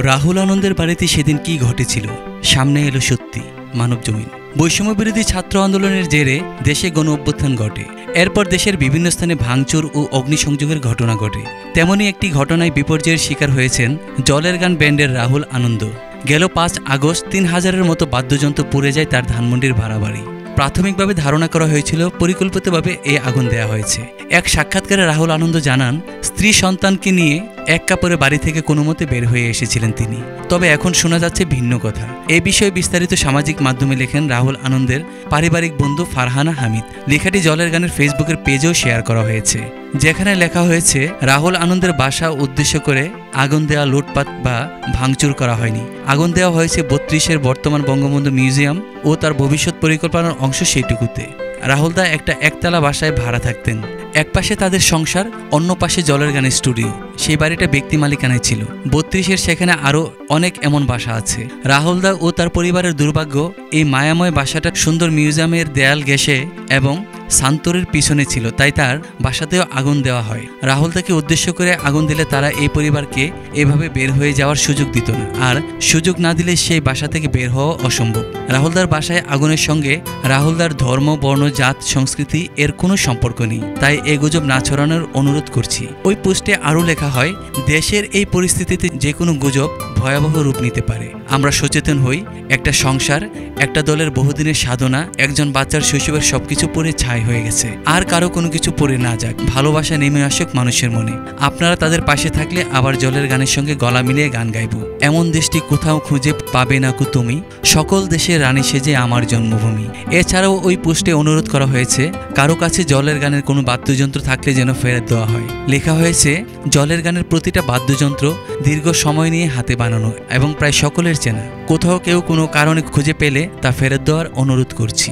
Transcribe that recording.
রাহুল আনন্দের বাড়িতে সেদিন কি ঘটেছিল? সামনে এলো সত্যি মানবজমিন। বৈষম্যবিরোধী ছাত্র আন্দোলনের জেরে দেশে গণ অভ্যুত্থান ঘটে। এরপর দেশের বিভিন্ন স্থানে ভাঙচুর ও অগ্নিসংযোগের ঘটনা ঘটে। তেমনই একটি ঘটনায় বিপর্যয়ের শিকার হয়েছেন জলের গান ব্যান্ডের রাহুল আনন্দ। গেল ৫ আগস্ট ৩,০০০-এর মতো বাদ্যযন্ত্র পুড়ে যায় তার ধানমন্ডির ভাড়া বাড়ি। প্রাথমিকভাবে ধারণা করা হয়েছিল পরিকল্পিতভাবে এই আগুন দেয়া হয়েছে। এক সাক্ষাৎকারে রাহুল আনন্দ জানান, স্ত্রী সন্তানকে নিয়ে এক কাপড়ে বাড়ি থেকে কোনো মতে বের হয়ে এসেছিলেন তিনি। তবে এখন শোনা যাচ্ছে ভিন্ন কথা। এ বিষয়ে বিস্তারিত সামাজিক মাধ্যমে লেখেন রাহুল আনন্দের পারিবারিক বন্ধু ফারহানা হামিদ। লেখাটি জলের গানের ফেসবুকের পেজেও শেয়ার করা হয়েছে, যেখানে লেখা হয়েছে, রাহুল আনন্দের বাসা উদ্দেশ্য করে আগুন দেওয়া, লুটপাট বা ভাঙচুর করা হয়নি। আগুন দেওয়া হয়েছে ৩২-এর বর্তমান বঙ্গবন্ধু মিউজিয়াম ও তার ভবিষ্যৎ পরিকল্পনার অংশ সেইটুকুতে। রাহুলদা একটা একতলা বাসায় ভাড়া থাকতেন। এক পাশে তাদের সংসার, অন্য পাশে জলের গানের স্টুডিও। সেই বাড়িটা ব্যক্তি মালিকানায় ছিল। ৩২-এর সেখানে আরও অনেক এমন বাসা আছে। রাহুলদা ও তার পরিবারের দুর্ভাগ্য, এই মায়াময় বাসাটা সুন্দর মিউজিয়ামের দেয়াল ঘেঁষে এবং সান্তরের পিছনে ছিল, তাই তার বাসাতেও আগুন দেওয়া হয়। রাহুলদাকে উদ্দেশ্য করে আগুন দিলে তারা এই পরিবারকে এভাবে বের হয়ে যাওয়ার সুযোগ দিত না, আর সুযোগ না দিলে সেই বাসা থেকে বের হওয়া অসম্ভব। রাহুলদার বাসায় আগুনের সঙ্গে রাহুলদার ধর্ম, বর্ণ, জাত, সংস্কৃতি এর কোনো সম্পর্ক নেই, তাই এ গুজব না ছড়ানোর অনুরোধ করছি। ওই পোস্টে আরও লেখা হয়, দেশের এই পরিস্থিতিতে যে কোনো গুজব ভয়াবহ রূপ নিতে পারে। আমরা সচেতন হই। একটা সংসার, একটা দলের বহুদিনের সাধনা, একজন বাচ্চার শৈশবের সবকিছু পড়ে ছাই হয়ে গেছে। আর কারো কোনো কিছু পড়ে না যাক, ভালোবাসা নেমে আসুক মানুষের মনে। আপনারা তাদের পাশে থাকলে আবার জলের গানের সঙ্গে গলা মিলিয়ে গান গাইব। এমন দেশটি কোথাও খুঁজে পাবে না কু তুমি, সকল দেশের রানী সেজে আমার জন্মভূমি। এছাড়াও ওই পোস্টে অনুরোধ করা হয়েছে, কারো কাছে জলের গানের কোনো বাদ্যযন্ত্র থাকলে যেন ফেরত দেওয়া হয়। লেখা হয়েছে, জলের গানের প্রতিটা বাদ্যযন্ত্র দীর্ঘ সময় নিয়ে হাতে বানানো এবং প্রায় সকলের চেনা। কোথাও কেউ কোনো কারণে খুঁজে পেলে তা ফেরত দেওয়ার অনুরোধ করছি।